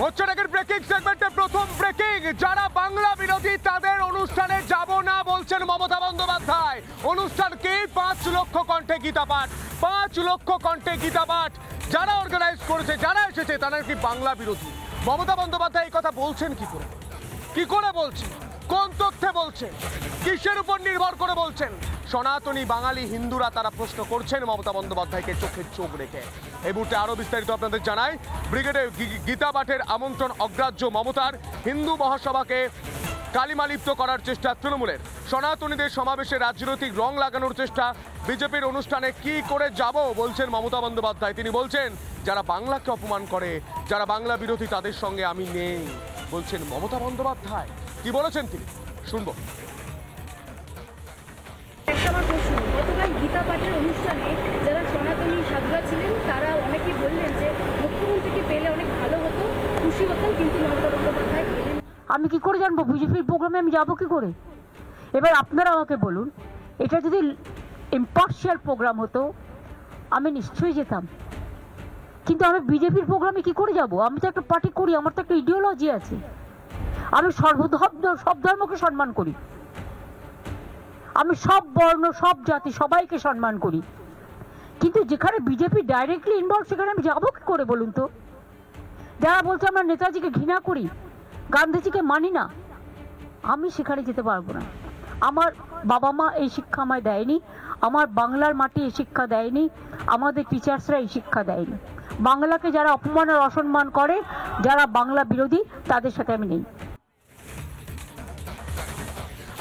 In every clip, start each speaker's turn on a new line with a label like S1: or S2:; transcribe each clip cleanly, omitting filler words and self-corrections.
S1: হচ্ছে নাকি ব্রেকিং সেগমেন্টে প্রথম ব্রেকিং। যারা বাংলা বিরোধী তাদের অনুষ্ঠানে যাব না বলছেন মমতা বন্দ্যোপাধ্যায়। অনুষ্ঠানকে 5 লক্ষ কণ্ঠে গীতা পাঠ, 5 লক্ষ কণ্ঠে গীতা পাঠ। যারা অর্গানাইজ করেছে, যারা এসেছে, তারা কি বাংলা বিরোধী। মমতা বন্দ্যোপাধ্যায় এই কথা বলছেন কি করে, কি করে বলছেন, কোন তথ্যে বলছেন, কিসের উপর নির্ভর করে বলছেন? সনাতনী বাঙালি হিন্দুরা তারা প্রশ্ন করছেন মমতা বন্দ্যোপাধ্যায়কে চোখে চোখ রেখে। এই মুহূর্তে আরো বিস্তারিত আপনাদের জানাই। ব্রিগেডে গীতা পাঠের আমন্ত্রণ অগ্রাহ্য মমতার। হিন্দু মহাসভাকে কালিমালিপ্ত করার চেষ্টা তৃণমূলের। সনাতনীদের সমাবেশে রাজনৈতিক রং লাগানোর চেষ্টা। বিজেপির অনুষ্ঠানে কি করে যাব বলছেন মমতা বন্দ্যোপাধ্যায়। তিনি বলছেন যারা বাংলাকে অপমান করে, যারা বাংলা বিরোধী, তাদের সঙ্গে আমি নেই বলছেন মমতা বন্দ্যোপাধ্যায়। কি বলেছেন তিনি, শুনবো।
S2: গতকাল গীতা পাঠের অনুষ্ঠানে যারা সনাতনী সাধুরা ছিলেন তারা অনেকেই বললেন যে মুখ্যমন্ত্রীকে পেলে অনেক ভালো হতো, খুশি হতেন, কিন্তু মমতা বন্দ্যোপাধ্যায় পেলেন।
S3: আমি কি করে জানবো বিজেপির প্রোগ্রামে আমি যাবো কি করে? এবার আপনারা আমাকে বলুন, এটা যদি ইম্পার্শিয়াল প্রোগ্রাম হতো আমি নিশ্চয়ই যেতাম, কিন্তু আমি বিজেপির প্রোগ্রামে কি করে যাব? আমি তো একটা পার্টি করি, আমার তো একটা ইডিওলজি আছে। আমি সব ধর্মকে সম্মান করি, আমি সব বর্ণ, সব জাতি, সবাইকে সম্মান করি, কিন্তু যেখানে বিজেপি ডাইরেক্টলি ইনভলভ সেখানে আমি যাবো কি করে বলুন তো? যারা বলছে আমরা নেতাজিকে ঘৃণা করি, গান্ধীজিকে মানি না, আমি সেখানে যেতে পারবো না। আমার বাবা মা এই শিক্ষা আমায় দেয়নি, আমার বাংলার মাটি এই শিক্ষা দেয়নি, আমাদের টিচার্সরা এই শিক্ষা দেয়নি। বাংলাকে যারা অপমান আর অসম্মান করে, যারা বাংলা বিরোধী, তাদের সাথে আমি নেই।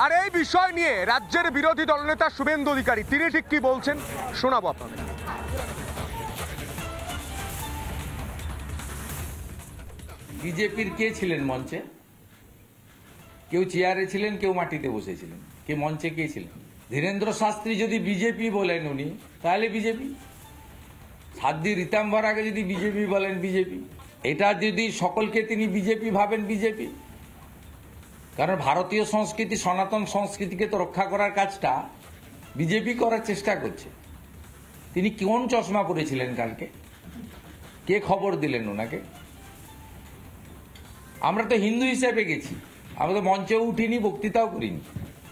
S1: আর এই বিষয় নিয়ে রাজ্যের বিরোধী দলনেতা শুভেন্দু অধিকারী তিনি ঠিক কি বলছেন শোনাবো আপনাদের।
S4: বিজেপির কে ছিলেন মঞ্চে? কেউ চেয়ারে ছিলেন, কেউ মাটিতে বসেছিলেন, কে মঞ্চে কে ছিলেন? ধীরেন্দ্র শাস্ত্রী যদি বিজেপি বলেন উনি, তাহলে বিজেপি। সাধ্বী রীতাম্বর আগে যদি বিজেপি বলেন, বিজেপি। এটা যদি সকলকে তিনি বিজেপি ভাবেন, বিজেপি। কারণ ভারতীয় সংস্কৃতি, সনাতন সংস্কৃতিকে তো রক্ষা করার কাজটা বিজেপি করার চেষ্টা করছে। তিনি কোন চশমা পরেছিলেন কালকে? কে খবর দিলেন ওনাকে? আমরা তো হিন্দু হিসেবে গেছি, আমরা তো মঞ্চেও উঠিনি, বক্তৃতাও করিনি,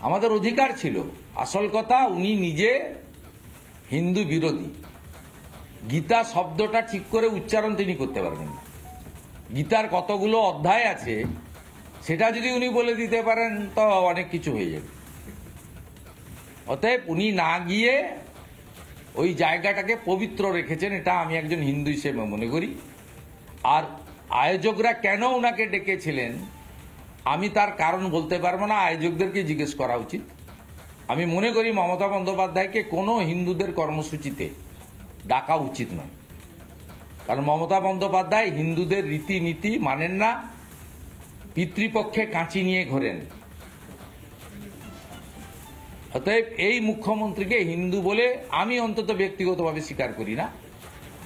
S4: আমাদের অধিকার ছিল। আসল কথা উনি নিজে হিন্দু বিরোধী। গীতা শব্দটা ঠিক করে উচ্চারণ তিনি করতে পারবেন না। গীতার কতগুলো অধ্যায় আছে সেটা যদি উনি বলে দিতে পারেন তো অনেক কিছু হয়ে যাবে। অতএব উনি না গিয়ে ওই জায়গাটাকে পবিত্র রেখেছেন, এটা আমি একজন হিন্দু হিসেবে মনে করি। আর আয়োজকরা কেন ওনাকে ডেকেছিলেন আমি তার কারণ বলতে পারবো না, আয়োজকদেরকে জিজ্ঞেস করা উচিত। আমি মনে করি মমতা বন্দ্যোপাধ্যায়কে কোনো হিন্দুদের কর্মসূচিতে ডাকা উচিত নয়, কারণ মমতা বন্দ্যোপাধ্যায় হিন্দুদের রীতিনীতি মানেন না, পিতৃপক্ষে কাঁচি নিয়ে ঘোরেন। অতএব এই মুখ্যমন্ত্রীকে হিন্দু বলে আমি অন্তত ব্যক্তিগতভাবে স্বীকার করি না,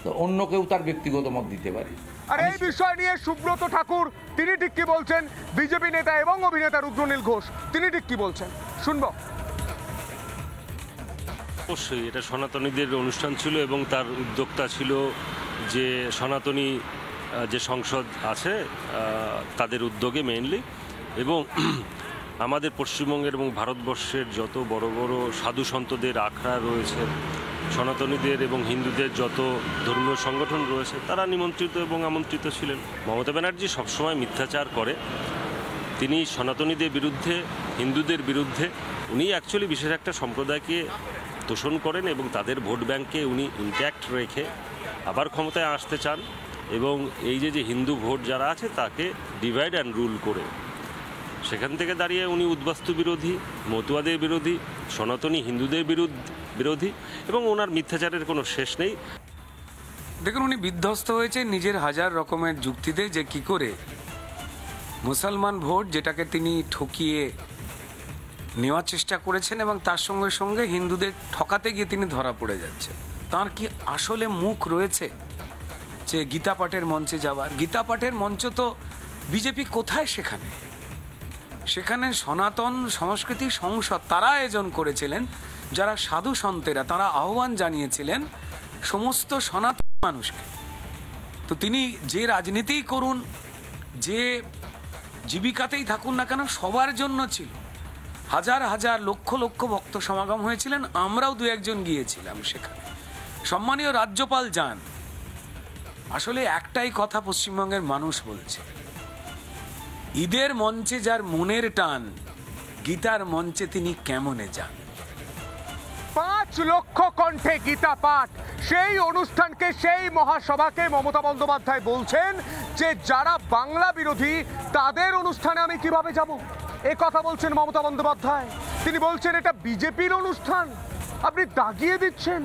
S4: তো অন্য কেউ তার ব্যক্তিগত মত দিতে পারে।
S1: আর এই বিষয় নিয়ে সুব্রত ঠাকুর তিনি ঠিক কি বলছেন, বিজেপি নেতা এবং অভিনেতা রুদ্রনীল ঘোষ তিনি ঠিক কি বলছেন শুনবো।
S5: অবশ্যই এটা সনাতনীদের অনুষ্ঠান ছিল এবং তার উদ্যোক্তা ছিল যে সনাতনী যে সংসদ আছে তাদের উদ্যোগে মেইনলি, এবং আমাদের পশ্চিমবঙ্গের এবং ভারতবর্ষের যত বড় বড় সাধু সন্তদের আখড়া রয়েছে, সনাতনীদের এবং হিন্দুদের যত ধর্মীয় সংগঠন রয়েছে, তারা নিমন্ত্রিত এবং আমন্ত্রিত ছিলেন। মমতা ব্যানার্জি সবসময় মিথ্যাচার করে, তিনি সনাতনীদের বিরুদ্ধে, হিন্দুদের বিরুদ্ধে। উনি অ্যাকচুয়ালি বিশেষ একটা সম্প্রদায়কে তোষণ করেন এবং তাদের ভোট ব্যাংককে উনি ইনট্যাক্ট রেখে আবার ক্ষমতায় আসতে চান, এবং এই যে হিন্দু ভোট যারা আছে তাকে ডিভাইড অ্যান্ড রুল করে সেখান থেকে দাঁড়িয়ে উনি উদ্বাস্তু বিরোধী, মতুয়াদের বিরোধী, সনাতনী হিন্দুদের বিরোধী, এবং ওনার মিথ্যাচারের কোনো শেষ নেই।
S6: দেখুন, উনি বিধ্বস্ত হয়েছে নিজের হাজার রকমের যুক্তিতে যে কি করে মুসলমান ভোট, যেটাকে তিনি ঠকিয়ে নেওয়ার চেষ্টা করেছেন, এবং তার সঙ্গে সঙ্গে হিন্দুদের ঠকাতে গিয়ে তিনি ধরা পড়ে যাচ্ছেন। তার কি আসলে মুখ রয়েছে যে গীতা পাঠের মঞ্চে যাওয়ার? গীতা পাঠের মঞ্চ তো বিজেপি কোথায়? সেখানে সনাতন সংস্কৃতি সংসদ তারা আয়োজন করেছিলেন, যারা সাধু সন্তেরা, তারা আহ্বান জানিয়েছিলেন সমস্ত সনাতন মানুষকে। তো তিনি যে রাজনীতিই করুন, যে জীবিকাতেই থাকুন না কেন সবার জন্য ছিল। হাজার হাজার লক্ষ লক্ষ ভক্ত সমাগম হয়েছিলেন, আমরাও দু একজন গিয়েছিলাম সেখানে। সম্মানীয় রাজ্যপাল যান। আসলে একটাই কথা পশ্চিমবঙ্গের মানুষ বলছে, ঈদের মঞ্চে যার মনের টান, গীতার মঞ্চে তিনি কেমনে যান।
S1: 5 লক্ষ কণ্ঠে গীতা পাঠ, সেই অনুষ্ঠানকে, সেই মহাসভাকে মমতা বন্দ্যোপাধ্যায় বলছেন যে যারা বাংলা বিরোধী তাদের অনুষ্ঠানে আমি কিভাবে যাব, এ কথা বলছেন মমতা বন্দ্যোপাধ্যায়। তিনি বলছেন এটা বিজেপির অনুষ্ঠান, আপনি দাগিয়ে দিচ্ছেন,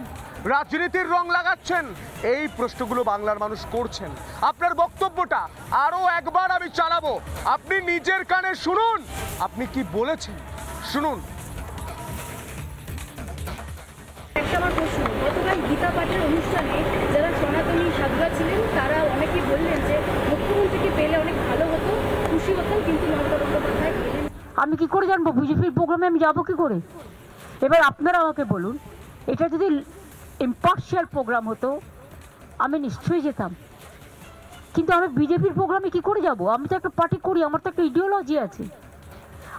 S1: রাজনীতির রং লাগাচ্ছেন। এই প্রশ্নগুলো বাংলার মানুষ করছেন। আপনার বক্তব্যটা আরো একবার আমি চালাবো, আপনি নিজের কানে শুনুন আপনি কি বলেছেন, শুনুন।
S2: একটা আমার প্রশ্ন, গতকাল গীতা পাঠের অনুষ্ঠানে যারা সনাতনী সাধুরা ছিলেন তারা অনেকেই বললেন যে মুখ্যমন্ত্রীকে পেলে অনেক ভালো হতো, খুশি হতাম, কিন্তু মমতা বন্দ্যোপাধ্যায় পেলেন।
S3: আমি কি করে জানবো বিজেপির প্রোগ্রামে আমি যাবো কি করে? এবার আপনারা আমাকে বলুন, এটা যদি ইম্পার্শিয়াল প্রোগ্রাম হতো আমি নিশ্চয়ই যেতাম, কিন্তু আমি বিজেপির প্রোগ্রামে কি করে যাব? আমি তো একটা পার্টি করি, আমার তো একটা ইডিওলজি আছে।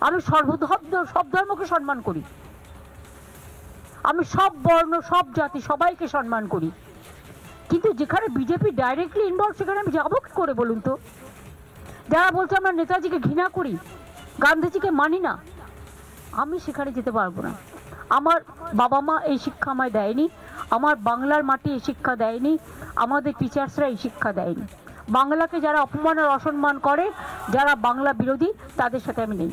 S3: আমি সব ধর্মকে সম্মান করি, আমি সব বর্ণ সব জাতি সবাইকে সম্মান করি, কিন্তু যেখানে বিজেপি ডাইরেক্টলি ইনভলভ সেখানে আমি যাবো কি করে বলুন তো? যারা বলছে আমরা নেতাজিকে ঘৃণা করি, গান্ধীজিকে মানি না, আমি সেখানে যেতে পারবো না। আমার বাবা মা এই শিক্ষা আমায় দেয়নি, আমার বাংলার মাটি এই শিক্ষা দেয়নি, আমাদের টিচার্সরা এই শিক্ষা দেয়নি। বাংলাকে যারা অপমান আর অসম্মান করে, যারা বাংলা বিরোধী, তাদের সাথে আমি নেই।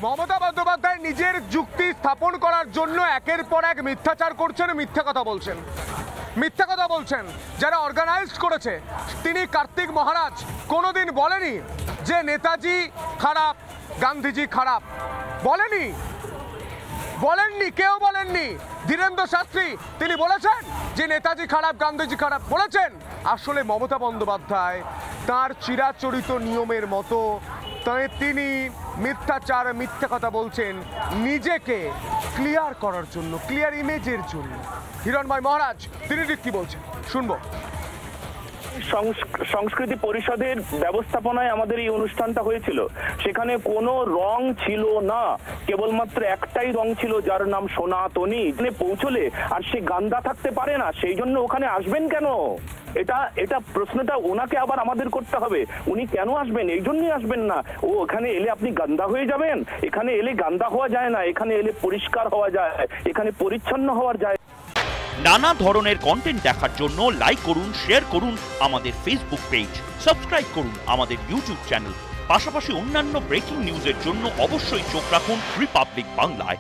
S1: মমতা বন্দ্যোপাধ্যায় নিজের যুক্তি স্থাপন করার জন্য একের পর এক মিথ্যাচার করছেন, মিথ্যা কথা বলছেন। যারা অর্গানাইজড করেছে, তিনি কার্তিক মহারাজ কোনোদিন বলেনি যে নেতাজি খারাপ, গান্ধীজি খারাপ, বলেননি, কেউ বলেননি। ধীরেন্দ্র শাস্ত্রী তিনি বলেছেন যে নেতাজি খারাপ, গান্ধীজি খারাপ বলেছেন। আসলে মমতা বন্দ্যোপাধ্যায় তার চিরাচরিত নিয়মের মতো তিনি মিথ্যাচার, মিথ্যা কথা বলছেন নিজেকে ক্লিয়ার করার জন্য, ক্লিয়ার ইমেজের জন্য। হিরণময় মহারাজ তিনি ঠিক কি বলছেন শুনবো।
S7: সংস্কৃতি পরিষদের ব্যবস্থাপনায় আমাদের এই অনুষ্ঠানটা হয়েছিল, সেখানে কোনো রং ছিল না, কেবলমাত্র একটাই রং ছিল যার নাম সনাতনী। এখানে পৌঁছলে আর সে গান্দা থাকতে পারে না, সেই জন্য ওখানে আসবেন কেন? এটা প্রশ্নটা ওনাকে আবার আমাদের করতে হবে। উনি কেন আসবেন? এই জন্যই আসবেন না। ওখানে এলে আপনি গান্দা হয়ে যাবেন? এখানে এলে গান্দা হওয়া যায় না, এখানে এলে পরিষ্কার হওয়া যায়, এখানে পরিচ্ছন্ন হওয়ার যায়।
S8: নানা ধরনের কন্টেন্ট দেখার জন্য লাইক করুন, শেয়ার করুন আমাদের ফেসবুক পেজ, সাবস্ক্রাইব করুন আমাদের ইউটিউব চ্যানেল। পাশাপাশি অন্যান্য ব্রেকিং নিউজের জন্য অবশ্যই চোখ রাখুন রিপাবলিক বাংলায়।